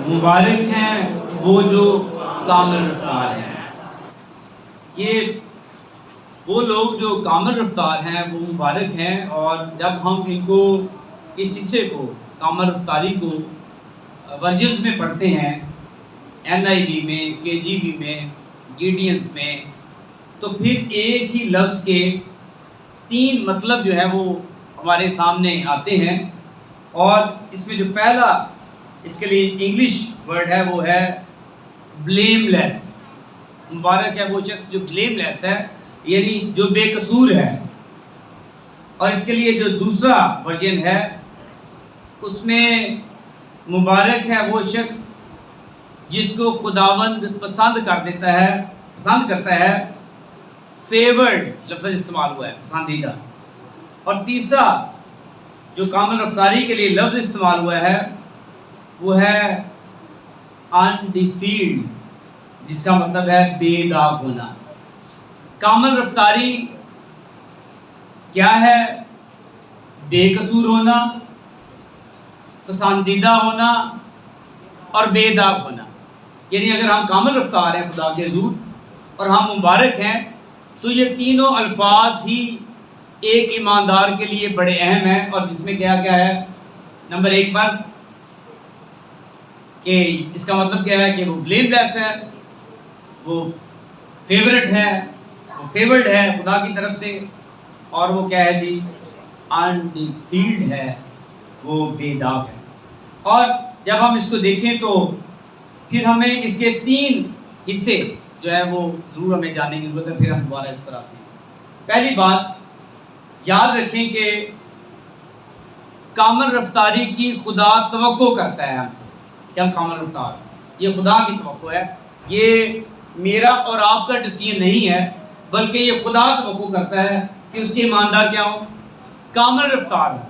مبارک ہیں وہ جو کامل رفتار ہیں۔ یہ وہ لوگ جو کامل رفتار ہیں وہ مبارک ہیں، اور جب ہم ان کو اس حصے کو کامل رفتاری کو ورجز میں پڑھتے ہیں، NIV میں، KJV میں، گیڈینز میں، تو پھر ایک ہی لفظ کے 3 مطلب جو ہے وہ ہمارے سامنے آتے ہیں، اور اس میں جو پہلا اس کے لیے انگلش ورڈ ہے وہ ہے بلیم لیس۔ مبارک ہے وہ شخص جو بلیم لیس ہے، یعنی جو بے قصور ہے۔ اور اس کے لیے جو دوسرا ورژن ہے اس میں مبارک ہے وہ شخص جس کو خداوند پسند کرتا ہے، فیورڈ لفظ استعمال ہوا ہے، پسندیدہ۔ اور تیسرا جو کامل رفتاری کے لیے لفظ استعمال ہوا ہے وہ ہے انڈیفیلڈ، جس کا مطلب ہے بے داغ ہونا۔ کامل رفتاری کیا ہے؟ بے قصور ہونا، پسندیدہ ہونا اور بے داغ ہونا۔ یعنی اگر ہم کامل رفتار ہیں خدا کے حضور اور ہم مبارک ہیں، تو یہ تینوں الفاظ ہی ایک ایماندار کے لیے بڑے اہم ہیں، اور جس میں کیا کیا ہے؟ نمبر 1 پر کہ اس کا مطلب کیا ہے کہ وہ بلیم لیس ہے، وہ فیورٹ ہے، وہ فیورڈ ہے خدا کی طرف سے، اور وہ کیا ہے جی؟ انڈیفیلڈ ہے، وہ بے داغ ہے۔ اور جب ہم اس کو دیکھیں تو پھر ہمیں اس کے 3 حصے جو ہے وہ ضرور ہمیں جاننے کی ضرورت ہے، پھر ہم دوبارہ اس پر آتے ہیں۔ پہلی بات یاد رکھیں کہ کامل رفتاری کی خدا توقع کرتا ہے ہم سے کہ ہم کامل رفتار، یہ خدا کی توقع ہے، یہ میرا اور آپ کا ڈیسیژن نہیں ہے، بلکہ یہ خدا توقع کرتا ہے کہ اس کے ایماندار کیا ہو؟ کامل رفتار ہو۔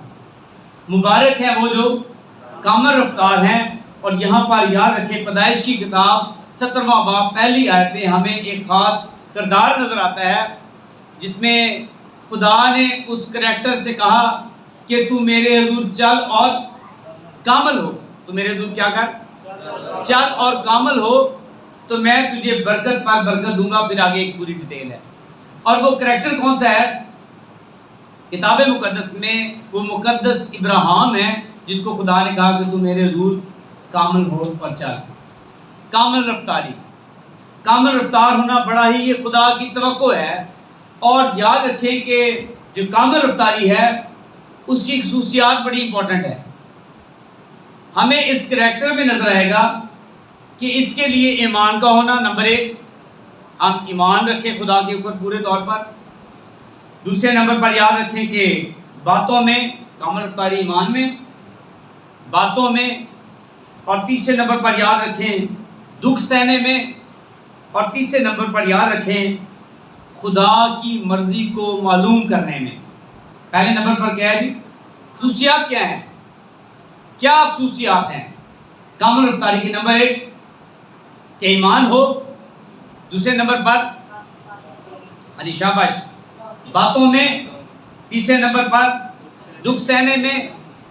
مبارک ہیں وہ جو کامل رفتار ہیں۔ اور یہاں پر یاد رکھیں پیدائش کی کتاب 17واں باب پہلی آیت میں ہمیں ایک خاص کردار نظر آتا ہے، جس میں خدا نے اس کریکٹر سے کہا کہ تو میرے حضور چل اور کامل ہو۔ تو میرے حضور کیا کر؟ چل اور کامل ہو، تو میں تجھے برکت پر برکت دوں گا۔ پھر آگے ایک پوری ڈیٹیل ہے، اور وہ کریکٹر کون سا ہے کتاب مقدس میں؟ وہ مقدس ابراہیم ہے، جن کو خدا نے کہا کہ تو میرے حضور کامل ہو اور چل۔ کامل رفتاری، کامل رفتار ہونا بڑا ہی یہ خدا کی توقع ہے۔ اور یاد رکھیں کہ جو کامل رفتاری ہے اس کی خصوصیات بڑی امپورٹنٹ ہے۔ ہمیں اس کریکٹر میں نظر آئے گا کہ اس کے لیے ایمان کا ہونا، نمبر 1 ہم ایمان رکھیں خدا کے اوپر پورے طور پر۔ دوسرے نمبر پر یاد رکھیں کہ باتوں میں، کامل رفتاری ایمان میں، باتوں میں، اور تیسرے نمبر پر یاد رکھیں دکھ سہنے میں، اور تیسرے نمبر پر یاد رکھیں خدا کی مرضی کو معلوم کرنے میں۔ پہلے نمبر پر کیا ہے جی؟ خصوصیات کیا ہیں؟ کیا خصوصیات ہیں کامل رفتاری کی؟ نمبر 1 کہ ایمان ہو، دوسرے نمبر پر شاباش باتوں میں، تیسرے نمبر پر دکھ سہنے میں،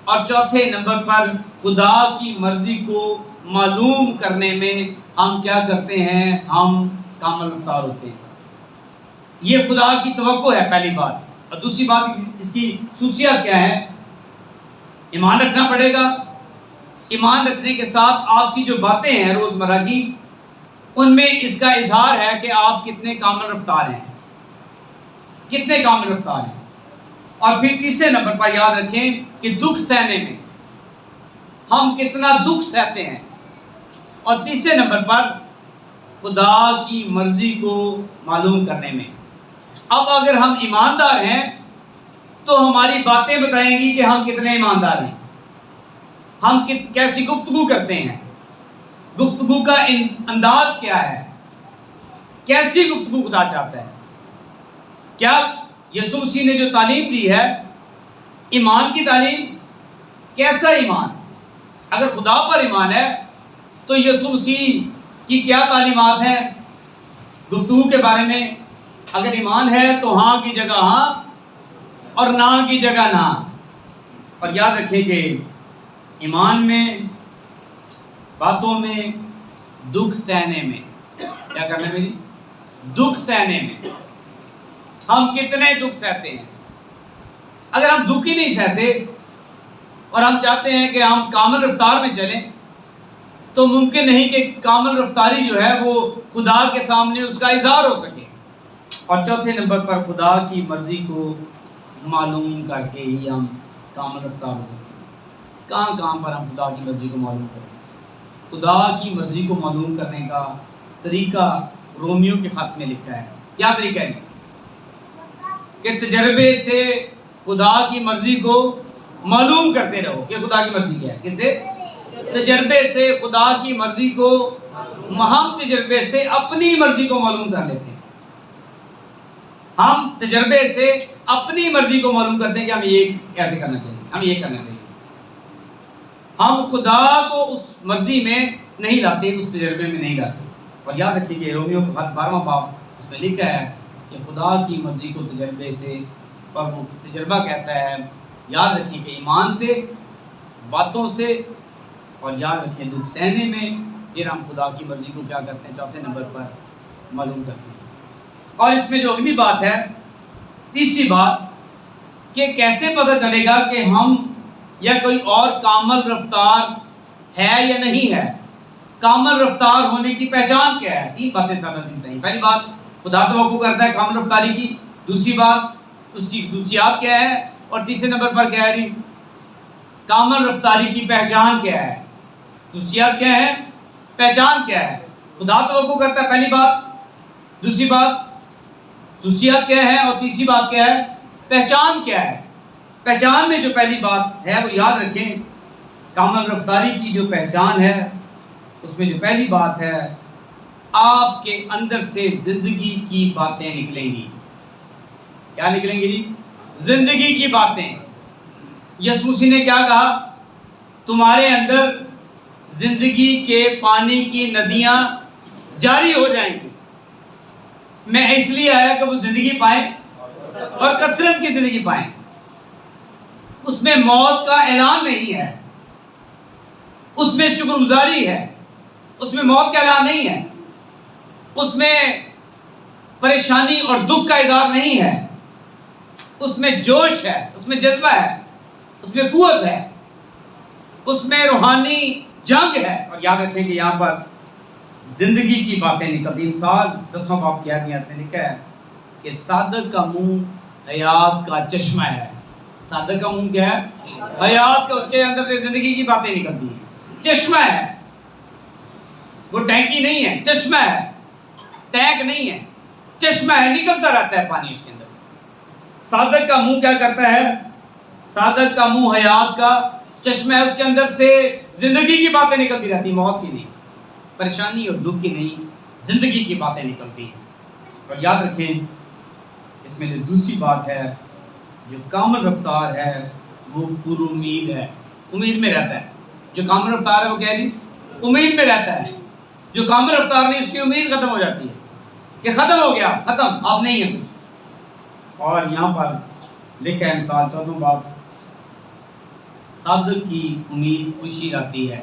اور چوتھے نمبر پر خدا کی مرضی کو معلوم کرنے میں ہم کیا کرتے ہیں؟ ہم کامل رفتار ہوتے ہیں۔ یہ خدا کی توقع ہے پہلی بات۔ اور دوسری بات اس کی خصوصیات کیا ہے؟ ایمان رکھنا پڑے گا۔ ایمان رکھنے کے ساتھ آپ کی جو باتیں ہیں روزمرہ کی، ان میں اس کا اظہار ہے کہ آپ کتنے کامل رفتار ہیں، کتنے کامل رفتار ہیں۔ اور پھر تیسرے نمبر پر یاد رکھیں کہ دکھ سہنے میں ہم کتنا دکھ سہتے ہیں، اور تیسرے نمبر پر خدا کی مرضی کو معلوم کرنے میں۔ اب اگر ہم ایماندار ہیں تو ہماری باتیں بتائیں گی کہ ہم کتنے ایماندار ہیں، ہم کیسی گفتگو کرتے ہیں، گفتگو کا انداز کیا ہے، کیسی گفتگو خدا چاہتا ہے۔ کیا یسوع مسیح نے جو تعلیم دی ہے، ایمان کی تعلیم، کیسا ایمان؟ اگر خدا پر ایمان ہے تو یسوع مسیح کی کیا تعلیمات ہیں گفتگو کے بارے میں؟ اگر ایمان ہے تو ہاں کی جگہ ہاں اور نہ کی جگہ نہ۔ اور یاد رکھیں کہ ایمان میں باتوں میں، دکھ سہنے میں، کیا کرنا میری؟ دکھ سہنے میں۔ ہم کتنے دکھ سہتے ہیں؟ اگر ہم دکھ ہی نہیں سہتے اور ہم چاہتے ہیں کہ ہم کامل رفتار میں چلیں تو ممکن نہیں کہ کامل رفتاری جو ہے وہ خدا کے سامنے اس کا اظہار ہو سکے۔ اور چوتھے نمبر پر خدا کی مرضی کو معلوم کر کے ہی ہم کامل رفتار ہو سکتے ہیں۔ کہاں پر ہم خدا کی مرضی کو معلوم کریں؟ خدا کی مرضی کو معلوم کرنے کا طریقہ رومیو کے خط میں لکھا ہے۔ کیا طریقہ ہے؟ کہ تجربے سے خدا کی مرضی کو معلوم کرتے رہو کہ خدا کی مرضی کیا ہے۔ کس سے؟ تجربے سے خدا کی مرضی کو، ہم تجربے سے اپنی مرضی کو معلوم کر لیتے ہیں۔ ہم تجربے سے اپنی مرضی کو معلوم کرتے ہیں کہ ہمیں یہ کیسے کرنا چاہیے، ہمیں یہ کرنا چاہیے۔ ہم خدا کو اس مرضی میں نہیں لاتے، اس تجربے میں نہیں لاتے۔ اور یاد رکھیے کہ رومیو کا خط 12واں باب اس میں لکھا ہے کہ خدا کی مرضی کو تجربے سے، اور وہ تجربہ کیسا ہے؟ یاد رکھیں کہ ایمان سے، باتوں سے، اور یاد رکھیں دکھ سہنے میں، پھر ہم خدا کی مرضی کو کیا کرتے ہیں؟ چوتھے نمبر پر معلوم کرتے ہیں۔ اور اس میں جو اگلی بات ہے، تیسری بات، کہ کیسے پتہ چلے گا کہ ہم یا کوئی اور کامل رفتار ہے یا نہیں ہے؟ کامل رفتار ہونے کی پہچان کیا ہے؟ تین باتیں سادہ سیکھتے ہیں۔ پہلی بات، خدا توقع کرتا ہے کامل رفتاری کی۔ دوسری بات، اس کی خصوصیات کیا ہے؟ اور تیسرے نمبر پر کیا ہے جی؟ کامل رفتاری کی پہچان کیا ہے؟ خصوصیات کیا ہے؟ پہچان کیا ہے؟ خدا توقع کرتا ہے، پہلی بات۔ دوسری بات، خصوصیات کیا ہے؟ اور تیسری بات کیا ہے؟ پہچان کیا ہے؟ پہچان میں جو پہلی بات ہے وہ یاد رکھیں، کامل رفتاری کی جو پہچان ہے اس میں جو پہلی بات ہے، آپ کے اندر سے زندگی کی باتیں نکلیں گی۔ کیا نکلیں گی جی؟ زندگی کی باتیں۔ یسوع مسیح نے کیا کہا؟ تمہارے اندر زندگی کے پانی کی ندیاں جاری ہو جائیں گی۔ میں اس لیے آیا کہ وہ زندگی پائیں اور کثرت کی زندگی پائیں۔ اس میں موت کا اعلان نہیں ہے، اس میں شکر گزاری ہے، اس میں موت کا اعلان نہیں ہے، اس میں پریشانی اور دکھ کا اظہار نہیں ہے، اس میں جوش ہے، اس میں جذبہ ہے، اس میں قوت ہے، اس میں روحانی جنگ ہے۔ اور یاد رکھیں کہ یہاں پر زندگی کی باتیں نکلتی۔ مثال 10واں باب کی آیت میں لکھا ہے کہ صادق کا منہ حیات کا چشمہ ہے۔ صادق کا منہ کیا ہے؟ حیات کا، اس کے اندر سے زندگی کی باتیں نکلتی ہیں۔ چشمہ ہے، وہ ٹینکی نہیں ہے، چشمہ ہے، ٹینک نہیں ہے، چشمہ ہے، نکلتا رہتا ہے پانی اس کے اندر سے۔ صادق کا منہ کیا کرتا ہے؟ صادق کا منہ حیات کا چشمہ ہے، اس کے اندر سے زندگی کی باتیں نکلتی رہتی، موت کی نہیں، پریشانی اور دکھ کی نہیں، زندگی کی باتیں نکلتی ہیں۔ اور یاد رکھیں اس میں جو دوسری بات ہے، جو کامل رفتار ہے وہ پر امید ہے، امید میں رہتا ہے۔ جو کامل رفتار ہے وہ کیا ہے جی؟ امید میں رہتا ہے۔ جو کامل رفتار نہیں، اس کی امید ختم ہو جاتی ہے کہ ختم ہو گیا، ختم، اب نہیں ہے کچھ۔ اور یہاں پر لکھا ہے مثال 14واں باب، صادق کی امید خوشی لاتی ہے۔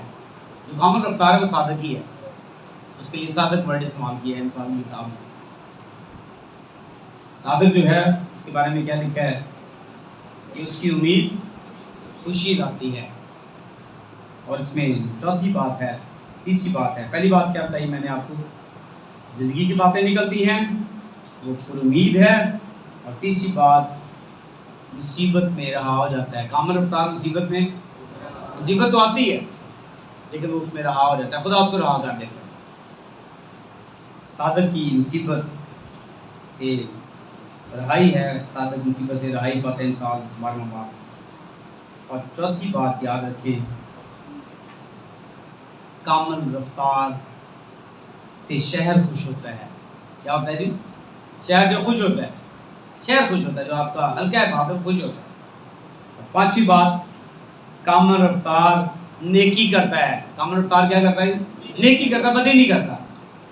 جو کامل رفتار ہے وہ صادق ہی ہے، اس کے لیے صادق ورڈ استعمال کیا ہے مثال کی کتاب میں۔ صادق جو ہے اس کے بارے میں کیا لکھا ہے کہ اس کی امید خوشی لاتی ہے۔ اور اس میں چوتھی بات ہے، تیسری بات ہے۔ پہلی بات کیا بتائی میں نے آپ کو؟ زندگی کی باتیں نکلتی ہیں، وہ پر امید ہے۔ اور تیسری بات، مصیبت میں رہا ہو جاتا ہے۔ کامل رفتار مصیبت میں، مصیبت تو آتی ہے لیکن وہ اس میں رہا ہو جاتا ہے، خدا اس کو رہا کر دیتا ہے۔ صادق کی مصیبت سے رہائی ہے، صادق مصیبت سے رہائی پاتے انسان 12واں باب۔ اور چوتھی بات یاد رکھیں، کامل رفتار سے شہر خوش ہوتا ہے۔ کیا ہوتا ہے جی؟ شہر جو خوش ہوتا ہے، شہر خوش ہوتا ہے، جو آپ کا ہلکا ہے وہاں پہ خوش ہوتا ہے۔ اور پانچویں بات، کامل رفتار نیکی کرتا ہے۔ کامل رفتار کیا کرتا ہے؟ نیکی کرتا ہے، بدی نہیں کرتا۔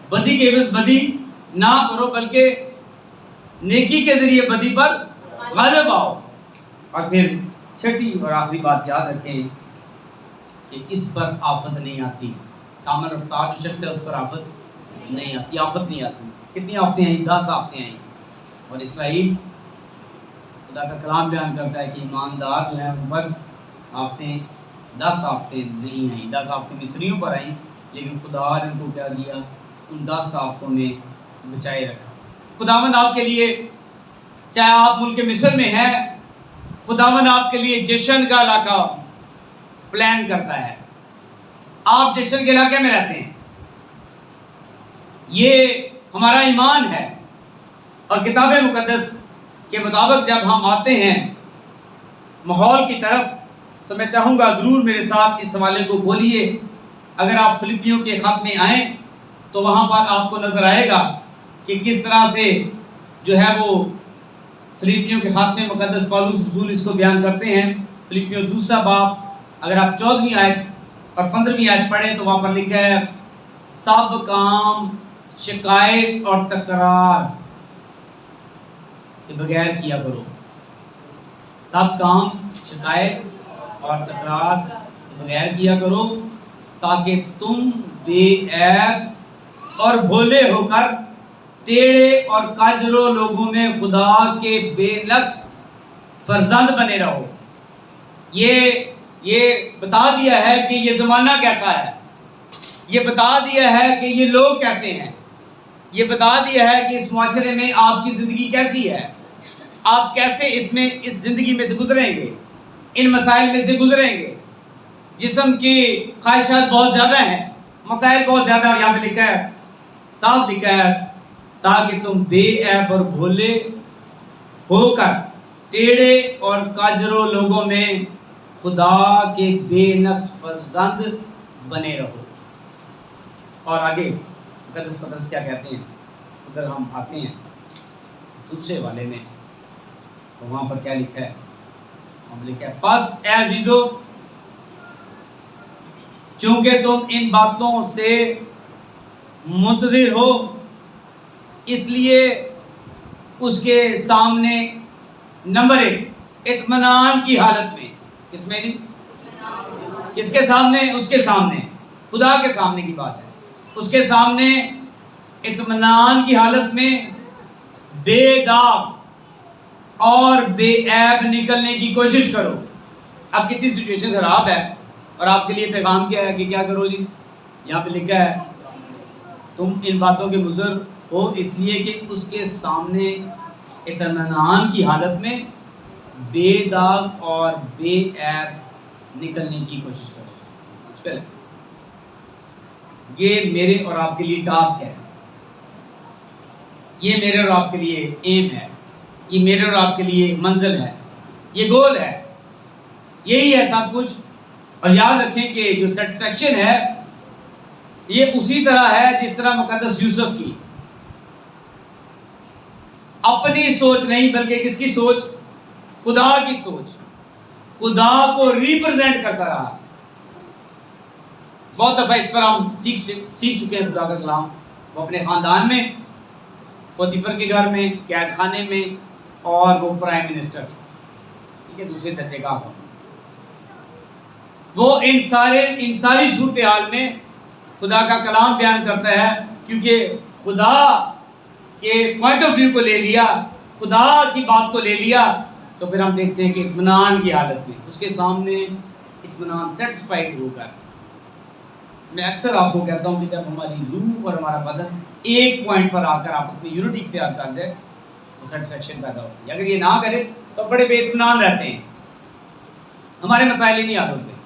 بدی کے عوض بدی نہ کرو، بلکہ نیکی کے ذریعے بدی پر غالب آؤ۔ اور پھر چھٹی اور آخری بات یاد رکھیں کہ اس پر آفت نہیں آتی۔ کامل رفتار جو شخص ہے اس پر آفت نہیں آتی، آفت نہیں آتی۔ کتنی آفتیں ہیں؟ 10 آفتیں ہیں۔ اور اسرائیل خدا کا کلام بیان کرتا ہے کہ ایماندار جو ہیں ان پر آفتیں 10 آفتیں نہیں آئیں۔ 10 آفتیں مصریوں پر آئیں، لیکن خدا نے ان کو کیا دیا؟ ان 10 آفتوں میں بچائے رکھا۔ خداوند آپ کے لیے، چاہے آپ ملک مصر میں ہیں، خداوند آپ کے لیے جشن کا علاقہ پلان کرتا ہے۔ آپ جشن کے علاقے میں رہتے ہیں، یہ ہمارا ایمان ہے۔ اور کتاب مقدس کے مطابق جب ہم آتے ہیں ماحول کی طرف، تو میں چاہوں گا ضرور میرے ساتھ اس حوالے کو بولیے۔ اگر آپ فلپیوں کے خط میں آئیں تو وہاں پر آپ کو نظر آئے گا کہ کس طرح سے جو ہے وہ فلپیوں کے خط میں مقدس پالوس رسول اس کو بیان کرتے ہیں۔ فلپیوں 2 باب، اگر آپ 14ویں آیت اور 15ویں آیت پڑھیں تو وہاں پر لکھا ہے سب کام شکایت اور تکرار کے بغیر کیا کرو۔ سب کام شکایت اور تکرار کے بغیر کیا کرو، تاکہ تم بے عیب اور بھولے ہو کر ٹیڑے اور کاجرو لوگوں میں خدا کے بے نقص فرزند بنے رہو۔ یہ بتا دیا ہے کہ یہ زمانہ کیسا ہے، یہ بتا دیا ہے کہ یہ لوگ کیسے ہیں، یہ بتا دیا ہے کہ اس معاشرے میں آپ کی زندگی کیسی ہے، آپ کیسے اس زندگی میں سے گزریں گے، ان مسائل میں سے گزریں گے۔ جسم کی خواہشات بہت زیادہ ہیں، مسائل بہت زیادہ ہیں۔ یہاں پہ لکھا ہے، صاف لکھا ہے، تاکہ تم بے عیب اور بھولے ہو کر ٹیڑے اور کاجرو لوگوں میں خدا کے بے نقص فرزند بنے رہو۔ اور آگے مقدس پطرس کیا کہتے ہیں؟ اگر ہم آتے ہیں دوسرے والے میں تو وہاں پر کیا لکھا ہے؟ ہم لکھا ہے پس اے عزیزو، چونکہ تم ان باتوں سے منتظر ہو، اس لیے اس کے سامنے نمبر 1 اطمینان کی حالت میں، اس میں کس کے سامنے؟ اس کے سامنے، خدا کے سامنے کی بات ہے، اس کے سامنے اطمینان کی حالت میں بے داغ اور بے عیب نکلنے کی کوشش کرو۔ اب کتنی سچویشن خراب ہے اور آپ کے لیے پیغام کیا ہے کہ کیا کرو جی؟ یہاں پہ لکھا ہے تم ان باتوں کے مضر ہو، اس لیے کہ اس کے سامنے اطمینان کی حالت میں بے داغ اور بے عیب نکلنے کی کوشش کرو۔ یہ میرے اور آپ کے لیے ٹاسک ہے، یہ میرے اور آپ کے لیے ایم ہے، یہ میرے اور آپ کے لیے منزل ہے، یہ گول ہے، یہی ہے سب کچھ۔ اور یاد رکھیں کہ جو سیٹسفیکشن ہے یہ اسی طرح ہے جس طرح مقدس یوسف کی، اپنی سوچ نہیں بلکہ کس کی سوچ؟ خدا کی سوچ، خدا کو ریپرزینٹ کرتا رہا۔ بہت دفعہ اس پر ہم سیکھ چکے ہیں خدا کا کلام۔ وہ اپنے خاندان میں، پوتیفر کے گھر میں، قید خانے میں، اور وہ پرائم منسٹر، ٹھیک ہے، دوسرے درجے کا حکم، وہ ان ساری صورتحال میں خدا کا کلام بیان کرتا ہے، کیونکہ خدا کے پوائنٹ آف ویو کو لے لیا، خدا کی بات کو لے لیا، تو پھر ہم دیکھتے ہیں کہ اطمینان کی حالت میں اس کے سامنے اطمینان، سیٹسفائیڈ ہو کر۔ میں اکثر آپ کو کہتا ہوں کہ جب ہماری روح اور ہمارا بدن ایک پوائنٹ پر آ کر آپس میں یونٹی اختیار کر جائے تو سیٹسفیکشن پیدا ہوتی ہے۔ اگر یہ نہ کرے تو بڑے بے اطمینان رہتے ہیں، ہمارے مسائل ہی نہیں حل ہوتے۔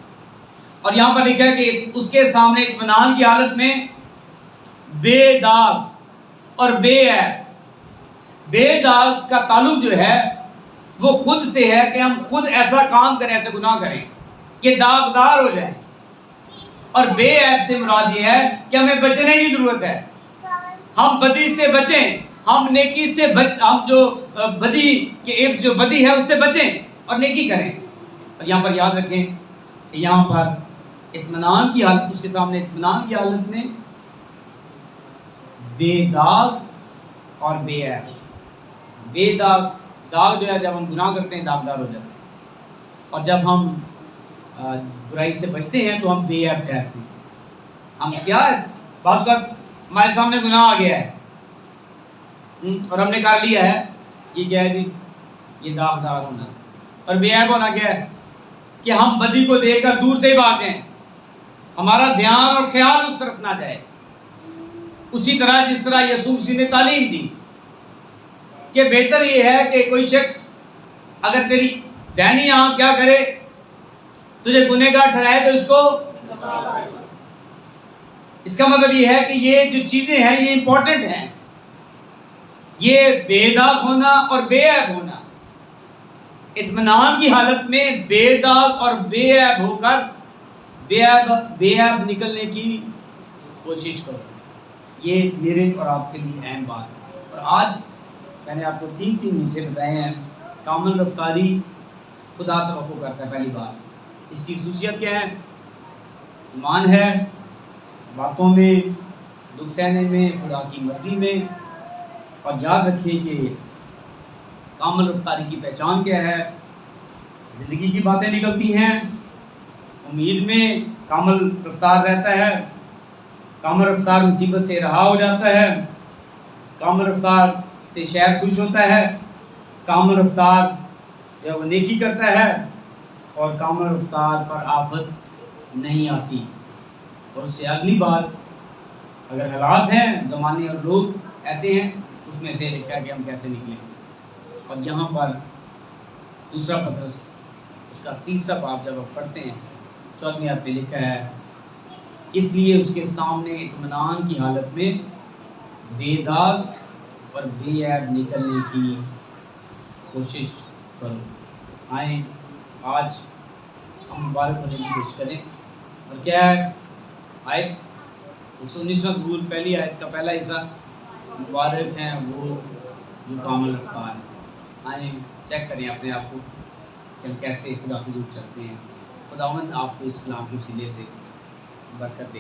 اور یہاں پر لکھا ہے کہ اس کے سامنے اطمینان کی حالت میں بے داغ اور بے عیب۔ بے داغ کا تعلق جو ہے وہ خود سے ہے کہ ہم خود ایسا کام کریں، ایسے گناہ کریں کہ داغدار ہو جائیں، اور بے عیب سے مراد یہ ہے کہ ہمیں بچنے کی ضرورت ہے، ہم بدی سے بچیں، ہم نیکی سے ہم جو بدی کے عفظ جو بدی ہے اس سے بچیں اور نیکی کریں۔ اور یہاں پر یاد رکھیں کہ یہاں پر اطمینان کی حالت، اس کے سامنے اطمینان کی حالت میں بے داغ اور بے عیب۔ بے داغ جو ہے جب ہم گناہ کرتے ہیں داغدار ہو جاتے ہیں، اور جب ہم برائی سے بچتے ہیں تو ہم بے عیب ٹھہرتے ہیں، ہم کیا ہے بعض وقت ہمارے سامنے گناہ آ گیا ہے اور ہم نے کر لیا ہے، یہ کیا ہے جی، یہ داغدار ہونا، اور بے عیب ہونا کیا ہے کہ ہم بدی کو دیکھ کر دور سے ہی بھاگیں، ہمارا دھیان اور خیال اس طرف نہ جائے. اسی طرح جس طرح یسوع مسیح نے تعلیم دی کہ بہتر یہ ہے کہ کوئی شخص اگر تیری دہنی آنکھ کیا کرے، تجھے گنہگار ٹھہرائے تو اس کو، اس کا مطلب یہ ہے کہ یہ جو چیزیں ہیں یہ امپورٹنٹ ہیں. یہ بے داغ ہونا اور بے عیب ہونا، اطمینان کی حالت میں بے داغ اور بے عیب ہو کر بے عیب نکلنے کی کوشش کرو. یہ میرے اور آپ کے لیے اہم بات ہے. اور آج میں نے آپ کو 3 حصے بتائے ہیں. کامل رفتاری خدا توقع کرتا ہے. پہلی بات اس کی خصوصیت کیا ہے؟ ایمان ہے باتوں میں، دکھ سہنے میں، خدا کی مرضی میں. اور یاد رکھیے کہ کامل رفتاری کی پہچان کیا ہے؟ زندگی کی باتیں نکلتی ہیں، امید میں کامل رفتار رہتا ہے، کامل رفتار مصیبت سے رہا ہو جاتا ہے، کامل رفتار سے شہر خوش ہوتا ہے، کامل رفتار جو وہ نیکی کرتا ہے، اور کامل رفتار پر آفت نہیں آتی. اور اس سے اگلی بات، اگر حالات ہیں، زمانے اور لوگ ایسے ہیں، اس میں سے لکھا کہ ہم کیسے نکلیں. اور یہاں پر دوسرا پطرس اس کا 3 باب جب آپ پڑھتے ہیں 14ویں آیت میں لکھا ہے، اس لیے اس کے سامنے اطمینان کی حالت میں بے داغ اور بے عیب نکلنے کی کوشش کرو. آئیں آج ہم مبارک ہونے کی کوشش کریں. اور کیا ہے آیت 119واں رول، پہلی آیت کا پہلا حصہ، مبارک ہیں وہ جو کامل رفتار ہیں. آئیں چیک کریں اپنے آپ کو کہ ہم کیسے خدا کی حضور چلتے ہیں. خداوند آپ کو اس کلام کے وسیلے سے برکت دے.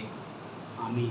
آمین.